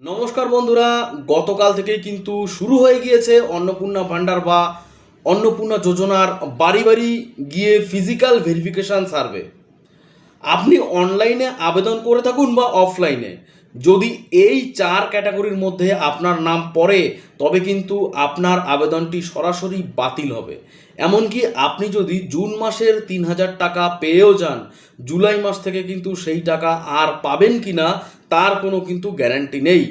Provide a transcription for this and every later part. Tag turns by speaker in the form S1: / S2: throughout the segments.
S1: নমস্কার বন্ধুরা, গতকাল থেকেই কিন্তু শুরু হয়ে গিয়েছে অন্নপূর্ণা ভান্ডার বা অন্নপূর্ণা যোজনার বাড়ি বাড়ি গিয়ে ফিজিক্যাল ভেরিফিকেশান সার্ভে। আপনি অনলাইনে আবেদন করে থাকুন বা অফলাইনে, যদি এই চার ক্যাটাগরির মধ্যে আপনার নাম পড়ে তবে কিন্তু আপনার আবেদনটি সরাসরি বাতিল হবে। এমনকি আপনি যদি জুন মাসের ৩,০০০ টাকা পেয়েও যান, জুলাই মাস থেকে কিন্তু সেই টাকা আর পাবেন কি না তার কোনো কিন্তু গ্যারান্টি নেই।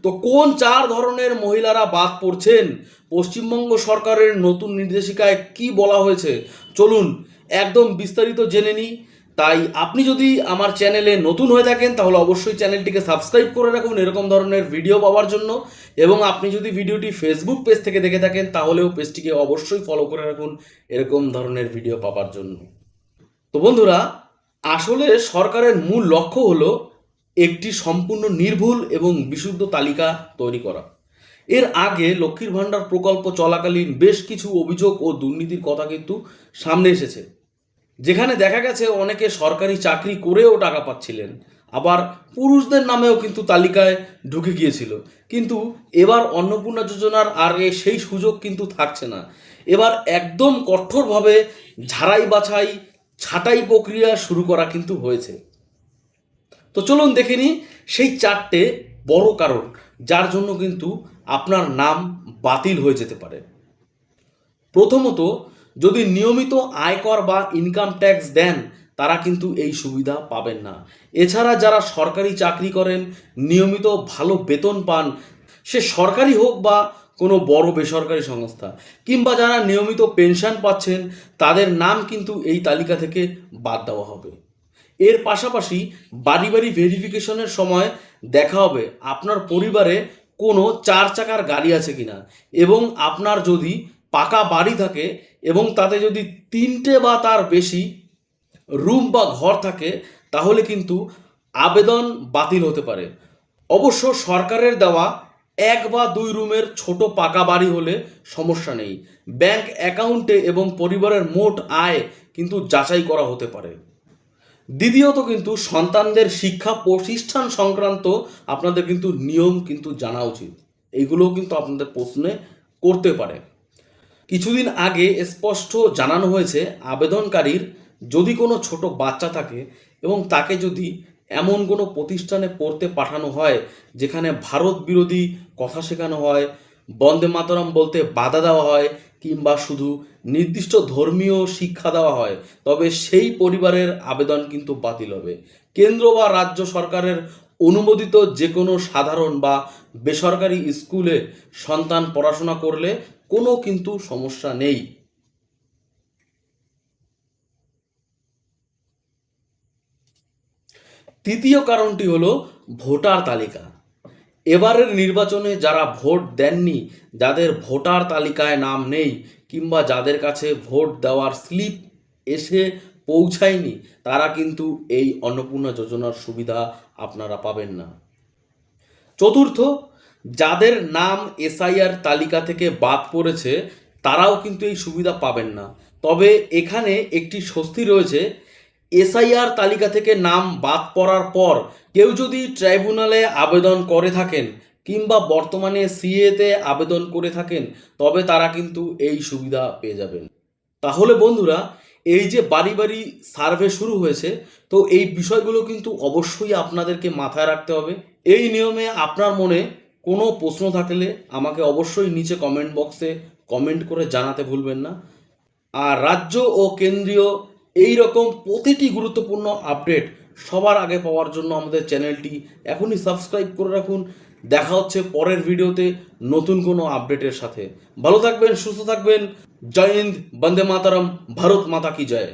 S1: তো কোন চার ধরনের মহিলারা বাদ পড়ছেন, পশ্চিমবঙ্গ সরকারের নতুন নির্দেশিকায় কি বলা হয়েছে, চলুন একদম বিস্তারিত জেনে নিই। তাই আপনি যদি আমার চ্যানেলে নতুন হয়ে থাকেন তাহলে অবশ্যই চ্যানেলটিকে সাবস্ক্রাইব করে রাখুন এরকম ধরনের ভিডিও পাওয়ার জন্য, এবং আপনি যদি ভিডিওটি ফেসবুক পেজ থেকে দেখে থাকেন তাহলেও পেজটিকে অবশ্যই ফলো করে রাখুন এরকম ধরনের ভিডিও পাওয়ার জন্য। তো বন্ধুরা, আসলে সরকারের মূল লক্ষ্য হলো একটি সম্পূর্ণ নির্ভুল এবং বিশুদ্ধ তালিকা তৈরি করা। এর আগে লক্ষ্মীর ভাণ্ডার প্রকল্প চলাকালীন বেশ কিছু অভিযোগ ও দুর্নীতির কথা কিন্তু সামনে এসেছে, যেখানে দেখা গেছে অনেকে সরকারি চাকরি করেও টাকা পাচ্ছিলেন, আবার পুরুষদের নামেও কিন্তু তালিকায় ঢুকে গিয়েছিল। কিন্তু এবার অন্নপূর্ণা যোজনার আর সেই সুযোগ কিন্তু থাকছে না। এবার একদম কঠোরভাবে ঝাড়াই বাছাই ছাঁটাই প্রক্রিয়া শুরু করা কিন্তু হয়েছে। তো চলুন দেখে নিই সেই চারটে বড় কারণ যার জন্য কিন্তু আপনার নাম বাতিল হয়ে যেতে পারে। প্রথমত, যদি নিয়মিত আয়কর বা ইনকাম ট্যাক্স দেন তারা কিন্তু এই সুবিধা পাবেন না। এছাড়া যারা সরকারি চাকরি করেন, নিয়মিত ভালো বেতন পান, সে সরকারি হোক বা কোনো বড় বেসরকারি সংস্থা, কিংবা যারা নিয়মিত পেনশন পাচ্ছেন, তাদের নাম কিন্তু এই তালিকা থেকে বাদ দেওয়া হবে। এর পাশাপাশি বাড়ি বাড়ি ভেরিফিকেশনের সময় দেখা হবে আপনার পরিবারে কোনো চার চাকার গাড়ি আছে কিনা, এবং আপনার যদি পাকা বাড়ি থাকে এবং তাতে যদি তিনটে বা তার বেশি রুম বা ঘর থাকে তাহলে কিন্তু আবেদন বাতিল হতে পারে। অবশ্য সরকারের দেওয়া ১ বা ২ রুমের ছোট পাকা বাড়ি হলে সমস্যা নেই। ব্যাংক অ্যাকাউন্টে এবং পরিবারের মোট আয় কিন্তু যাচাই করা হতে পারে। দ্বিতীয়ত, কিন্তু সন্তানদের শিক্ষা প্রতিষ্ঠান সংক্রান্ত আপনাদের কিন্তু নিয়ম কিন্তু জানা উচিত। এইগুলোও কিন্তু আপনাদের প্রশ্নে করতে পারে। কিছুদিন আগে স্পষ্ট জানানো হয়েছে, আবেদনকারীর যদি কোনো ছোট বাচ্চা থাকে এবং তাকে যদি এমন কোনো প্রতিষ্ঠানে পড়তে পাঠানো হয় যেখানে ভারত বিরোধী কথা শেখানো হয়, বন্দে মাতরম বলতে বাধা দেওয়া হয়, কিংবা শুধু নির্দিষ্ট ধর্মীয় শিক্ষা দেওয়া হয়, তবে সেই পরিবারের আবেদন কিন্তু বাতিল হবে। কেন্দ্র বা রাজ্য সরকারের অনুমোদিত যে কোনো সাধারণ বা বেসরকারি স্কুলে সন্তান পড়াশোনা করলে কোনো কিন্তু সমস্যা নেই। তৃতীয় কারণটি হলো ভোটার তালিকা। এবারের নির্বাচনে যারা ভোট দেননি, যাদের ভোটার তালিকায় নাম নেই, কিংবা যাদের কাছে ভোট দেওয়ার স্লিপ এসে পৌঁছায়নি, তারা কিন্তু এই অন্নপূর্ণা যোজনার সুবিধা আপনারা পাবেন না। চতুর্থ, যাদের নাম এসআইআর তালিকা থেকে বাদ পড়েছে তারাও কিন্তু এই সুবিধা পাবেন না। তবে এখানে একটি স্বস্তি রয়েছে, এসআইআর তালিকা থেকে নাম বাদ পড়ার পর কেউ যদি ট্রাইব্যুনালে আবেদন করে থাকেন কিংবা বর্তমানে সিএতে আবেদন করে থাকেন তবে তারা কিন্তু এই সুবিধা পেয়ে যাবেন। তাহলে বন্ধুরা, এই যে বাড়ি বাড়ি সার্ভে শুরু হয়েছে, তো এই বিষয়গুলো কিন্তু অবশ্যই আপনাদেরকে মাথায় রাখতে হবে। এই নিয়মে আপনার মনে কোনো প্রশ্ন থাকলে আমাকে অবশ্যই নিচে কমেন্ট বক্সে কমেন্ট করে জানাতে ভুলবেন না। আর রাজ্য ও কেন্দ্রীয় এই রকম প্রতিটি গুরুত্বপূর্ণ আপডেট সবার আগে পাওয়ার জন্য আমাদের চ্যানেলটি এখনই সাবস্ক্রাইব করে রাখুন। দেখা হচ্ছে পরের ভিডিওতে নতুন কোনো আপডেটের সাথে। ভালো থাকবেন, সুস্থ থাকবেন। জয় হিন্দ, বন্দে মাতরম, ভারত মাতা কি জয়।